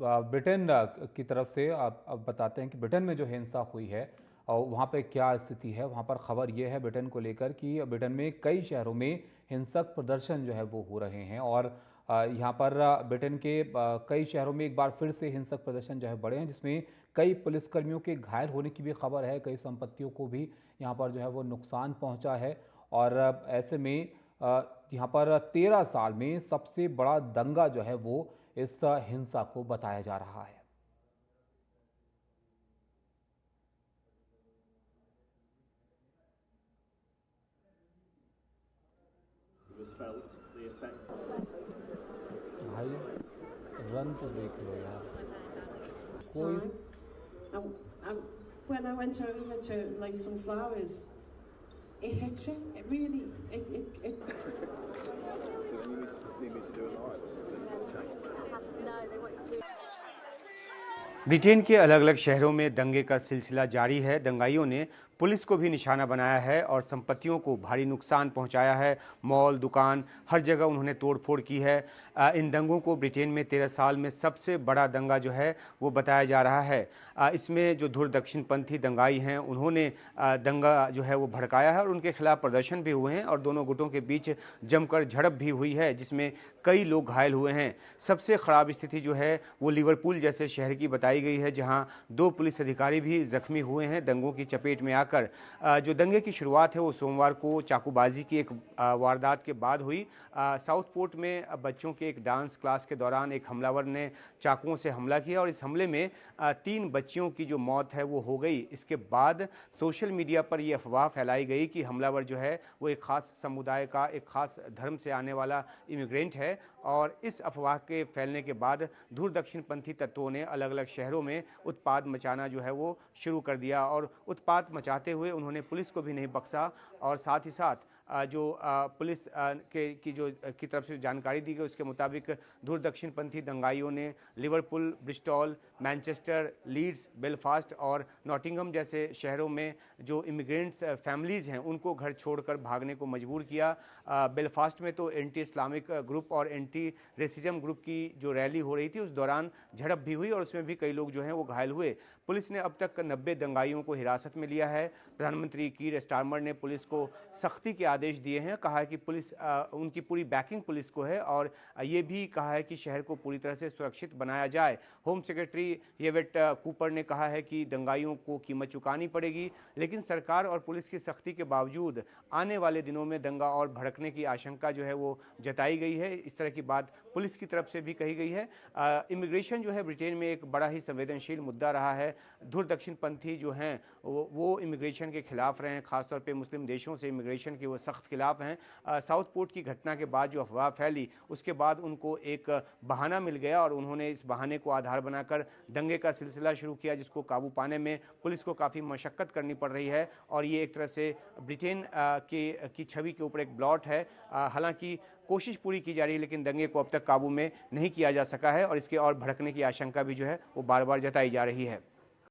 Britain की तरफ से आप अब बताते हैं कि ब्रिटेन में जो हिंसा हुई है और वहाँ पे क्या स्थिति है। वहाँ पर खबर ये है ब्रिटेन को लेकर कि ब्रिटेन में कई शहरों में हिंसक प्रदर्शन जो है वो हो रहे हैं और यहाँ पर ब्रिटेन के कई शहरों में एक बार फिर से हिंसक प्रदर्शन जो है बढ़े हैं, जिसमें कई पुलिसकर्मियों के घायल होने की भी खबर है। कई संपत्तियों को भी यहाँ पर जो है वो नुकसान पहुँचा है और ऐसे में यहाँ पर 13 साल में सबसे बड़ा दंगा जो है वो इस हिंसा को बताया जा रहा है। भाई रन तो देख लो यार कोई। And when I went over to lay some flowers, it hit you. It really, it. Do you need me to do a live or something? No, they want you to do. Britain के अलग अलग शहरों में दंगे का सिलसिला जारी है। दंगाइयों ने पुलिस को भी निशाना बनाया है और संपत्तियों को भारी नुकसान पहुंचाया है। मॉल, दुकान, हर जगह उन्होंने तोड़फोड़ की है। इन दंगों को ब्रिटेन में 13 साल में सबसे बड़ा दंगा जो है वो बताया जा रहा है। इसमें जो धुर दक्षिणपंथी दंगाई हैं उन्होंने दंगा जो है वो भड़काया है और उनके खिलाफ प्रदर्शन भी हुए हैं और दोनों गुटों के बीच जमकर झड़प भी हुई है, जिसमें कई लोग घायल हुए हैं। सबसे ख़राब स्थिति जो है वो लिवरपूल जैसे शहर की बताई गई है, जहां 2 पुलिस अधिकारी भी जख्मी हुए हैं दंगों की चपेट में आकर। जो दंगे की शुरुआत है वो सोमवार को चाकूबाजी की एक वारदात के बाद हुई। साउथपोर्ट में बच्चों के एक डांस क्लास के दौरान एक हमलावर ने चाकुओं से हमला किया और इस हमले में 3 बच्चियों की जो मौत है वो हो गई। इसके बाद सोशल मीडिया पर ये अफवाह फैलाई गई कि हमलावर जो है वो एक ख़ास समुदाय का, एक ख़ास धर्म से आने वाला इमिग्रेंट है और इस अफवाह के फैलने के बाद धुर दक्षिणपंथी तत्वों ने अलग अलग शहरों में उत्पात मचाना जो है वो शुरू कर दिया और उत्पात मचाते हुए उन्होंने पुलिस को भी नहीं बख्शा और साथ ही साथ जो पुलिस की तरफ से जानकारी दी गई उसके मुताबिक धुर दक्षिणपंथी दंगाइयों ने Liverpool, Bristol, Manchester, Leeds, Belfast और नॉटिंघम जैसे शहरों में जो इमिग्रेंट्स फैमिलीज़ हैं उनको घर छोड़कर भागने को मजबूर किया। बेलफास्ट में तो एंटी इस्लामिक ग्रुप और एंटी रेसिज्म ग्रुप की जो रैली हो रही थी उस दौरान झड़प भी हुई और उसमें भी कई लोग जो हैं वो घायल हुए। पुलिस ने अब तक 90 दंगाइयों को हिरासत में लिया है। प्रधानमंत्री कीर स्टारमर ने पुलिस को सख्ती के आदेश दिए हैं। कहा है कि पुलिस उनकी पूरी बैकिंग पुलिस को है और ये भी कहा है कि शहर को पूरी तरह से सुरक्षित बनाया जाए। होम सेक्रेटरी येवेट कूपर ने कहा है कि दंगाइयों को कीमत चुकानी पड़ेगी, लेकिन सरकार और पुलिस की सख्ती के बावजूद आने वाले दिनों में दंगा और भड़कने की आशंका जो है वो जताई गई है। इस तरह की बात पुलिस की तरफ से भी कही गई है। इमिग्रेशन जो है ब्रिटेन में एक बड़ा ही संवेदनशील मुद्दा रहा है। धुर दक्षिणपंथी जो हैं वो इमिग्रेशन के खिलाफ रहे हैं, खासतौर पे मुस्लिम देशों से इमिग्रेशन के वो सख्त खिलाफ हैं। साउथपोर्ट की घटना के बाद जो अफवाह फैली उसके बाद उनको एक बहाना मिल गया और उन्होंने इस बहाने को आधार बनाकर दंगे का सिलसिला शुरू किया, जिसको काबू पाने में पुलिस को काफ़ी मशक्क़त करनी पड़ रही है और ये एक तरह से ब्रिटेन की छवि के ऊपर एक ब्लॉट है। हालांकि कोशिश पूरी की जा रही है लेकिन दंगे को अब तक काबू में नहीं किया जा सका है और इसके और भड़कने की आशंका भी जो है वो बार बार जताई जा रही है।